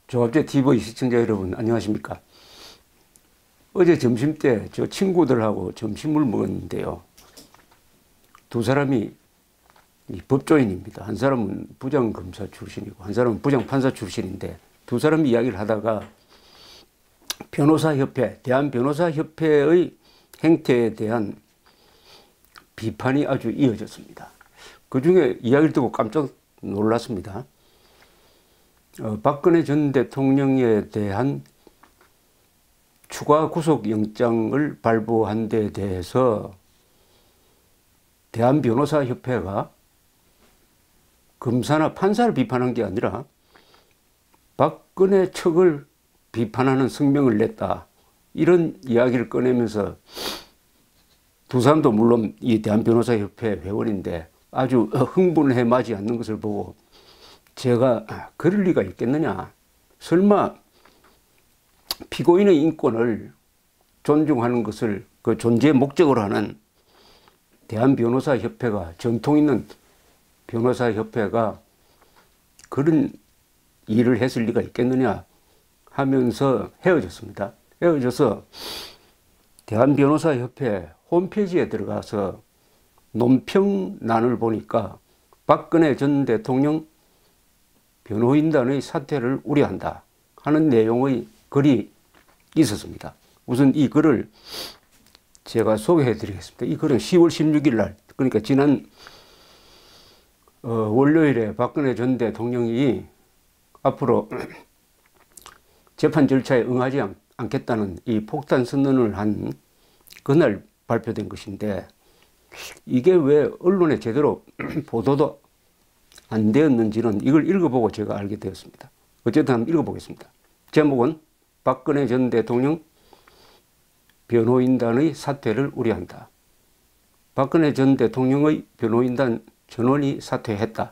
조합제 TV 시청자 여러분 안녕하십니까. 어제 점심때 저 친구들하고 점심을 먹었는데요. 두 사람이 법조인입니다. 한 사람은 부장검사 출신이고 한 사람은 부장판사 출신인데 두 사람이 이야기를 하다가 변호사협회, 대한변호사협회의 행태에 대한 비판이 아주 이어졌습니다. 그 중에 이야기를 듣고 깜짝 놀랐습니다. 박근혜 전 대통령에 대한 추가 구속영장을 발부한 데 대해서 대한변호사협회가 검사나 판사를 비판한 게 아니라 박근혜 측을 비판하는 성명을 냈다. 이런 이야기를 꺼내면서 두 사람도 물론 이 대한변호사협회 회원인데 아주 흥분해 마지 않는 것을 보고 제가 그럴 리가 있겠느냐. 설마 피고인의 인권을 존중하는 것을 그 존재의 목적으로 하는 대한변호사협회가 전통 있는 변호사협회가 그런 일을 했을 리가 있겠느냐 하면서 헤어졌습니다. 헤어져서 대한변호사협회 홈페이지에 들어가서 논평란을 보니까 박근혜 전 대통령 변호인단의 사퇴를 우려한다 하는 내용의 글이 있었습니다. 우선 이 글을 제가 소개해 드리겠습니다. 이 글은 10월 16일 날, 그러니까 지난 월요일에 박근혜 전 대통령이 앞으로 재판 절차에 응하지 않겠다는 이 폭탄 선언을 한 그날 발표된 것인데 이게 왜 언론에 제대로 보도도 안 되었는지는 이걸 읽어보고 제가 알게 되었습니다. 어쨌든 한번 읽어보겠습니다. 제목은 박근혜 전 대통령 변호인단의 사퇴를 우려한다. 박근혜 전 대통령의 변호인단 전원이 사퇴했다.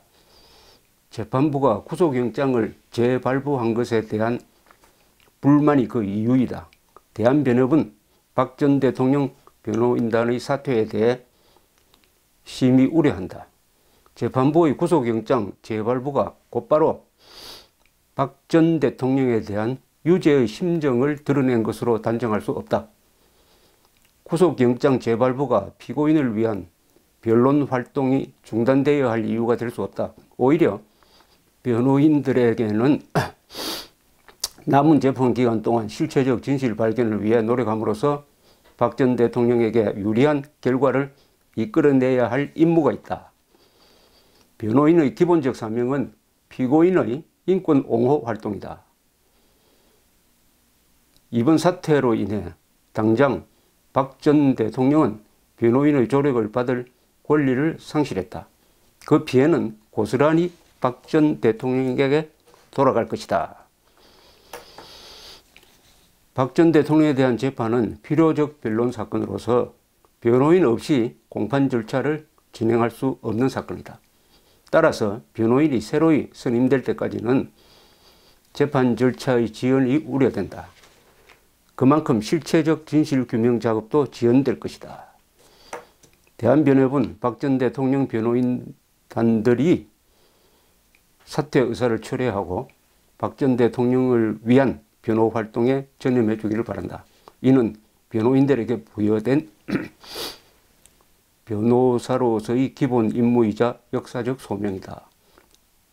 재판부가 구속영장을 재발부한 것에 대한 불만이 그 이유이다. 대한변협은 박 전 대통령 변호인단의 사퇴에 대해 심히 우려한다. 재판부의 구속영장 재발부가 곧바로 박 전 대통령에 대한 유죄의 심정을 드러낸 것으로 단정할 수 없다. 구속영장 재발부가 피고인을 위한 변론 활동이 중단되어야 할 이유가 될 수 없다. 오히려 변호인들에게는 남은 재판 기간 동안 실체적 진실 발견을 위해 노력함으로써 박 전 대통령에게 유리한 결과를 이끌어내야 할 임무가 있다. 변호인의 기본적 사명은 피고인의 인권 옹호 활동이다. 이번 사태로 인해 당장 박 전 대통령은 변호인의 조력을 받을 권리를 상실했다. 그 피해는 고스란히 박 전 대통령에게 돌아갈 것이다. 박 전 대통령에 대한 재판은 필요적 변론 사건으로서 변호인 없이 공판 절차를 진행할 수 없는 사건이다. 따라서 변호인이 새로이 선임될 때까지는 재판 절차의 지연이 우려된다. 그만큼 실체적 진실규명 작업도 지연될 것이다. 대한변협은 박 전 대통령 변호인단들이 사퇴 의사를 철회하고 박 전 대통령을 위한 변호 활동에 전념해 주기를 바란다. 이는 변호인들에게 부여된 변호사로서의 기본 임무이자 역사적 소명이다.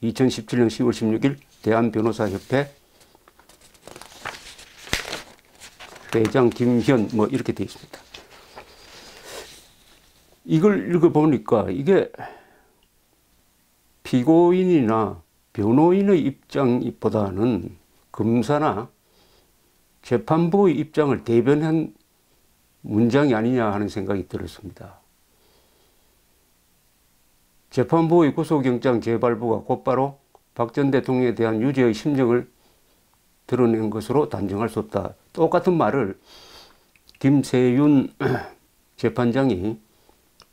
2017년 10월 16일 대한변호사협회 회장 김현 뭐 이렇게 되어 있습니다. 이걸 읽어보니까 이게 피고인이나 변호인의 입장보다는 검사나 재판부의 입장을 대변한 문장이 아니냐 하는 생각이 들었습니다. 재판부의 구속영장 재발부가 곧바로 박 전 대통령에 대한 유죄의 심정을 드러낸 것으로 단정할 수 없다. 똑같은 말을 김세윤 재판장이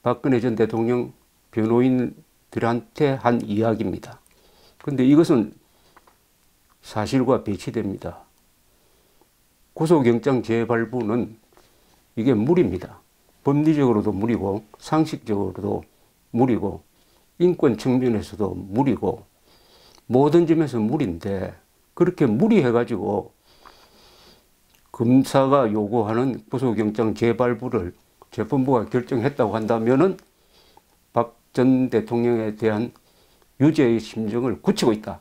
박근혜 전 대통령 변호인들한테 한 이야기입니다. 그런데 이것은 사실과 배치됩니다. 구속영장 재발부는 이게 무리입니다. 법리적으로도 무리고 상식적으로도 무리고 인권 측면에서도 무리고 모든 점에서 무리인데 그렇게 무리해가지고 검사가 요구하는 구속영장 재발부를 재판부가 결정했다고 한다면은 박 전 대통령에 대한 유죄의 심정을 굳히고 있다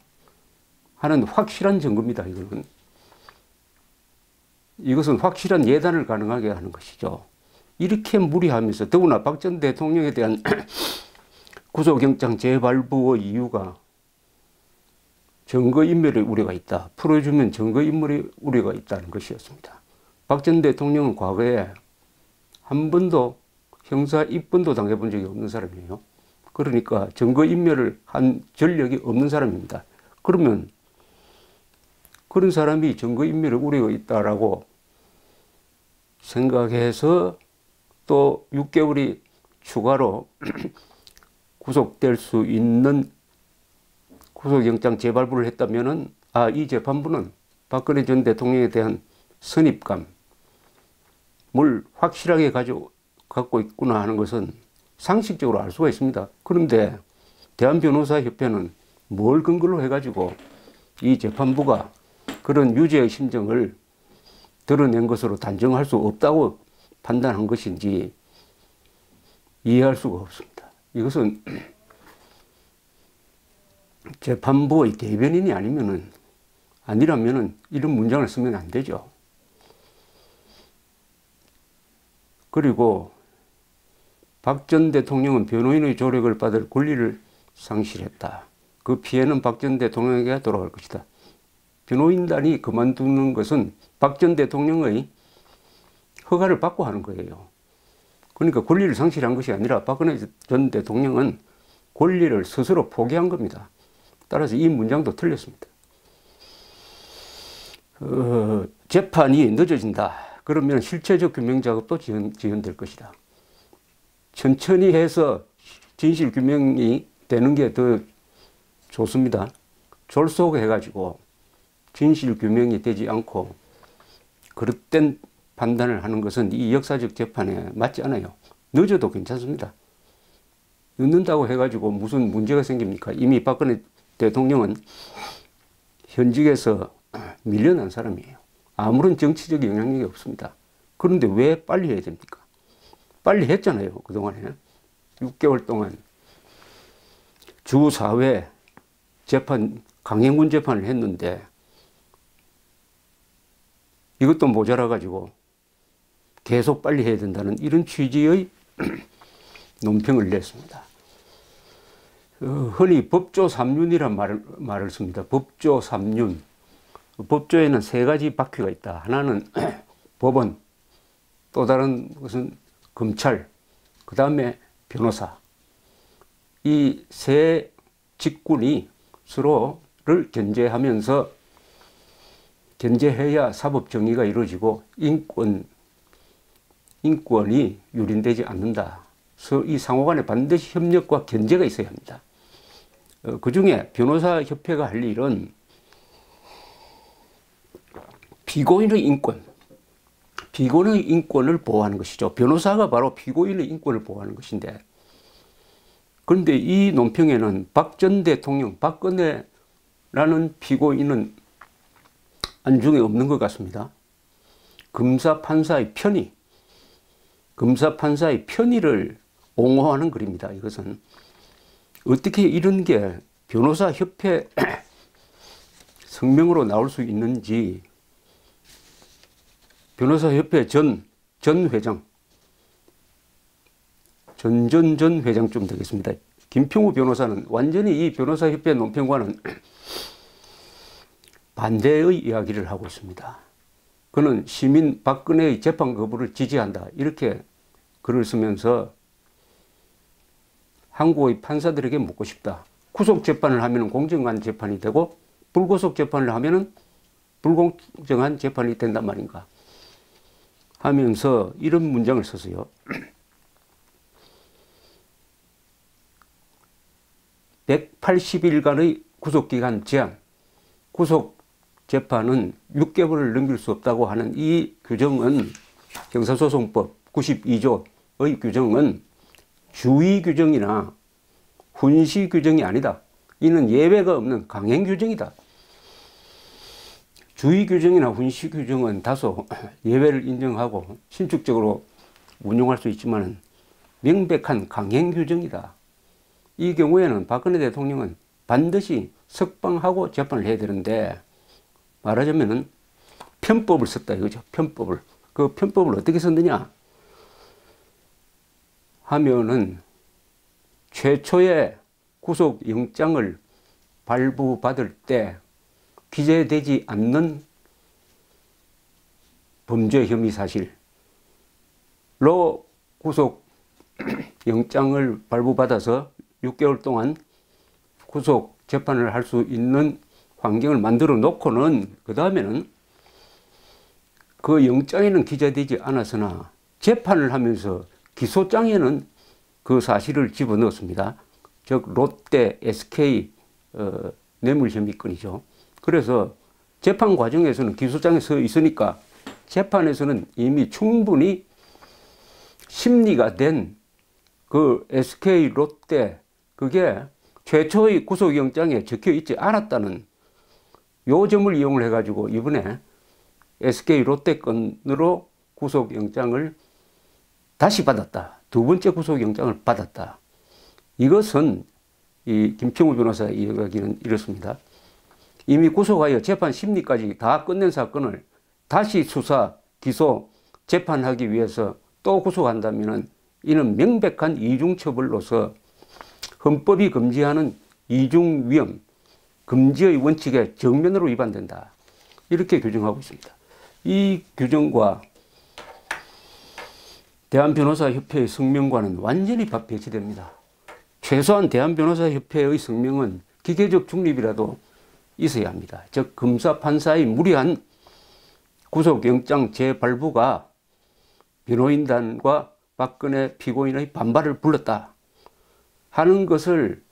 하는 확실한 증거입니다. 이것은 확실한 예단을 가능하게 하는 것이죠. 이렇게 무리하면서 더구나 박 전 대통령에 대한 구속영장 재발부의 이유가 증거인멸의 우려가 있다. 풀어주면 증거인멸의 우려가 있다는 것이었습니다. 박 전 대통령은 과거에 한 번도 형사 입건도 당해본 적이 없는 사람이에요. 그러니까 증거인멸을 한 전력이 없는 사람입니다. 그러면 그런 사람이 증거인멸의 우려가 있다라고 생각해서 또 6개월이 추가로 구속될 수 있는 구속영장 재발부를 했다면은, 이 재판부는 박근혜 전 대통령에 대한 선입감을 확실하게 갖고 있구나 하는 것은 상식적으로 알 수가 있습니다. 그런데 대한변호사협회는 뭘 근거로 해가지고 이 재판부가 그런 유죄의 심정을 드러낸 것으로 단정할 수 없다고 판단한 것인지 이해할 수가 없습니다. 이것은 재판부의 대변인이 아니라면은 이런 문장을 쓰면 안 되죠. 그리고 박 전 대통령은 변호인의 조력을 받을 권리를 상실했다. 그 피해는 박 전 대통령에게 돌아갈 것이다. 변호인단이 그만두는 것은 박 전 대통령의 허가를 받고 하는 거예요. 그러니까 권리를 상실한 것이 아니라 박근혜 전 대통령은 권리를 스스로 포기한 겁니다. 따라서 이 문장도 틀렸습니다. 재판이 늦어진다. 그러면 실체적 규명 작업도 지연될 것이다. 천천히 해서 진실 규명이 되는 게 더 좋습니다. 졸속해가지고 진실 규명이 되지 않고 그릇된 판단을 하는 것은 이 역사적 재판에 맞지 않아요. 늦어도 괜찮습니다. 늦는다고 해가지고 무슨 문제가 생깁니까? 이미 박근혜 대통령은 현직에서 밀려난 사람이에요. 아무런 정치적 영향력이 없습니다. 그런데 왜 빨리 해야 됩니까? 빨리 했잖아요. 그동안에 6개월 동안 주 4회 재판, 강행군 재판을 했는데 이것도 모자라가지고 계속 빨리 해야 된다는 이런 취지의 논평을 냈습니다. 흔히 법조 3윤이란 말을 씁니다. 법조 3윤. 법조에는 3가지 바퀴가 있다. 하나는 법원, 또 다른 것은 검찰, 그 다음에 변호사. 이 세 직군이 서로를 견제해야 사법 정의가 이루어지고 인권이 유린되지 않는다. 그래서 이 상호간에 반드시 협력과 견제가 있어야 합니다. 그 중에 변호사협회가 할 일은 피고인의 인권을 보호하는 것이죠. 변호사가 바로 피고인의 인권을 보호하는 것인데, 그런데 이 논평에는 박 전 대통령, 박근혜라는 피고인은 안중에 없는 것 같습니다. 검사 판사의 편의를 옹호하는 글입니다. 이것은 어떻게 이런 게 변호사협회 성명으로 나올 수 있는지. 변호사협회 전 회장, 전 회장쯤 되겠습니다. 김평우 변호사는 완전히 이 변호사협회 논평과는 반대의 이야기를 하고 있습니다. 그는 시민 박근혜의 재판 거부를 지지한다. 이렇게 글을 쓰면서 한국의 판사들에게 묻고 싶다. 구속 재판을 하면 공정한 재판이 되고 불구속 재판을 하면 불공정한 재판이 된단 말인가 하면서 이런 문장을 썼어요. 180일간의 구속기간 제한, 구속재판은 6개월을 넘길 수 없다고 하는 이 규정은 형사소송법 92조의 규정은 주의 규정이나 훈시 규정이 아니다. 이는 예외가 없는 강행 규정이다. 주의 규정이나 훈시 규정은 다소 예외를 인정하고 신축적으로 운용할 수 있지만 명백한 강행 규정이다. 이 경우에는 박근혜 대통령은 반드시 석방하고 재판을 해야 되는데, 말하자면은 편법을 썼다 이거죠. 편법을. 그 편법을 어떻게 썼느냐 하면은, 최초의 구속영장을 발부받을 때 기재되지 않는 범죄 혐의 사실로 구속영장을 발부받아서 6개월 동안 구속 재판을 할 수 있는 환경을 만들어 놓고는, 그 다음에는 그 영장에는 기재되지 않았으나 재판을 하면서 기소장에는 그 사실을 집어넣었습니다. 즉 롯데, SK 뇌물 혐의건이죠. 그래서 재판 과정에서는 기소장에 서 있으니까 재판에서는 이미 충분히 심리가 된 그 SK 롯데, 그게 최초의 구속영장에 적혀 있지 않았다는 요 점을 이용을 해가지고 이번에 SK 롯데 건으로 구속영장을 다시 받았다. 두 번째 구속영장을 받았다. 이것은 이 김평우 변호사의 이야기는 이렇습니다. 이미 구속하여 재판 심리까지 다 끝낸 사건을 다시 수사, 기소, 재판하기 위해서 또 구속한다면 이는 명백한 이중처벌로서 헌법이 금지하는 이중위험, 금지의 원칙에 정면으로 위반된다. 이렇게 규정하고 있습니다. 이 규정과 대한변호사협회의 성명과는 완전히 배치됩니다. 최소한 대한변호사협회의 성명은 기계적 중립이라도 있어야 합니다. 즉 검사 판사의 무리한 구속영장 재발부가 변호인단과 박근혜 피고인의 반발을 불렀다 하는 것을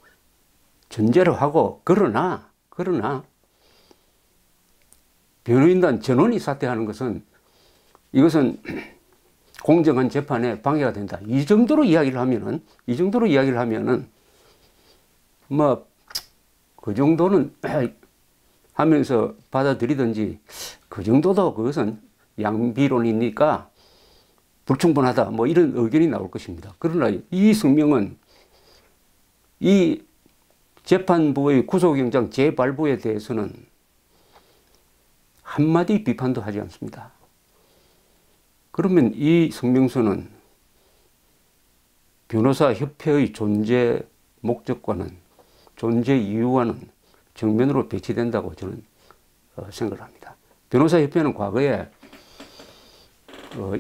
전제로 하고, 그러나 변호인단 전원이 사퇴하는 것은, 이것은 공정한 재판에 방해가 된다. 이 정도로 이야기를 하면은 뭐 그 정도는 하면서 받아들이든지, 그 정도도 그것은 양비론이니까 불충분하다, 뭐 이런 의견이 나올 것입니다. 그러나 이 성명은 이 재판부의 구속영장 재발부에 대해서는 한마디 비판도 하지 않습니다. 그러면 이 성명서는 변호사협회의 존재 목적과는, 존재 이유와는 정면으로 배치된다고 저는 생각을 합니다. 변호사협회는 과거에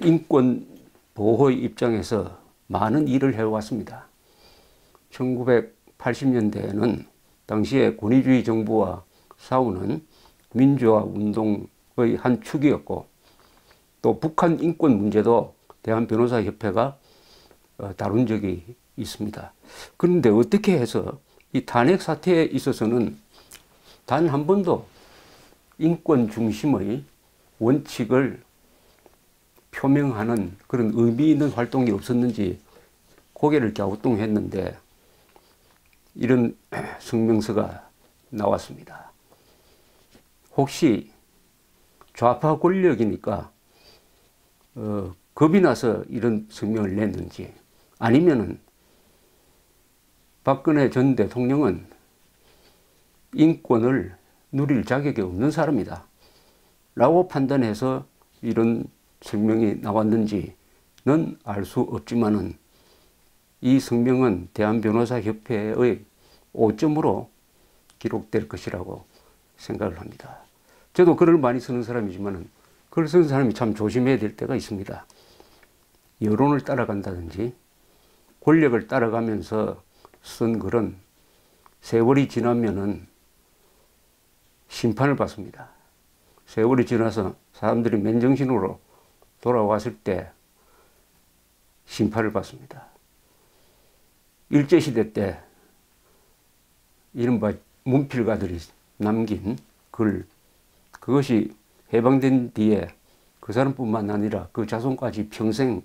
인권 보호의 입장에서 많은 일을 해왔습니다. 1980년대에는 당시에 권위주의 정부와 싸우는 민주화 운동의 한 축이었고, 또 북한 인권 문제도 대한변호사협회가 다룬 적이 있습니다. 그런데 어떻게 해서 이 탄핵 사태에 있어서는 단 한 번도 인권 중심의 원칙을 표명하는 그런 의미 있는 활동이 없었는지 고개를 갸우뚱했는데, 이런 성명서가 나왔습니다. 혹시 좌파 권력이니까 겁이 나서 이런 성명을 냈는지, 아니면은 박근혜 전 대통령은 인권을 누릴 자격이 없는 사람이다 라고 판단해서 이런 성명이 나왔는지는 알 수 없지만은, 이 성명은 대한변호사협회의 오점으로 기록될 것이라고 생각을 합니다. 저도 글을 많이 쓰는 사람이지만은 글을 쓰는 사람이 참 조심해야 될 때가 있습니다. 여론을 따라간다든지 권력을 따라가면서 쓴 글은 세월이 지나면은 심판을 받습니다. 세월이 지나서 사람들이 맨정신으로 돌아왔을 때 심판을 받습니다. 일제시대 때 이른바 문필가들이 남긴 글, 그것이 해방된 뒤에 그 사람뿐만 아니라 그 자손까지 평생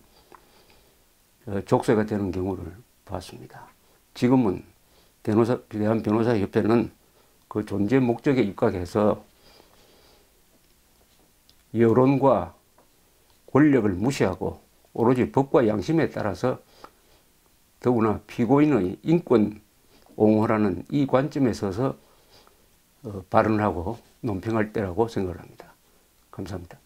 족쇄가 되는 경우를 봤습니다. 지금은 대한변호사협회는 그 존재 목적에 입각해서 여론과 권력을 무시하고 오로지 법과 양심에 따라서 더구나 피고인의 인권 옹호라는 이 관점에 서서 발언하고 논평할 때라고 생각을 합니다. 감사합니다.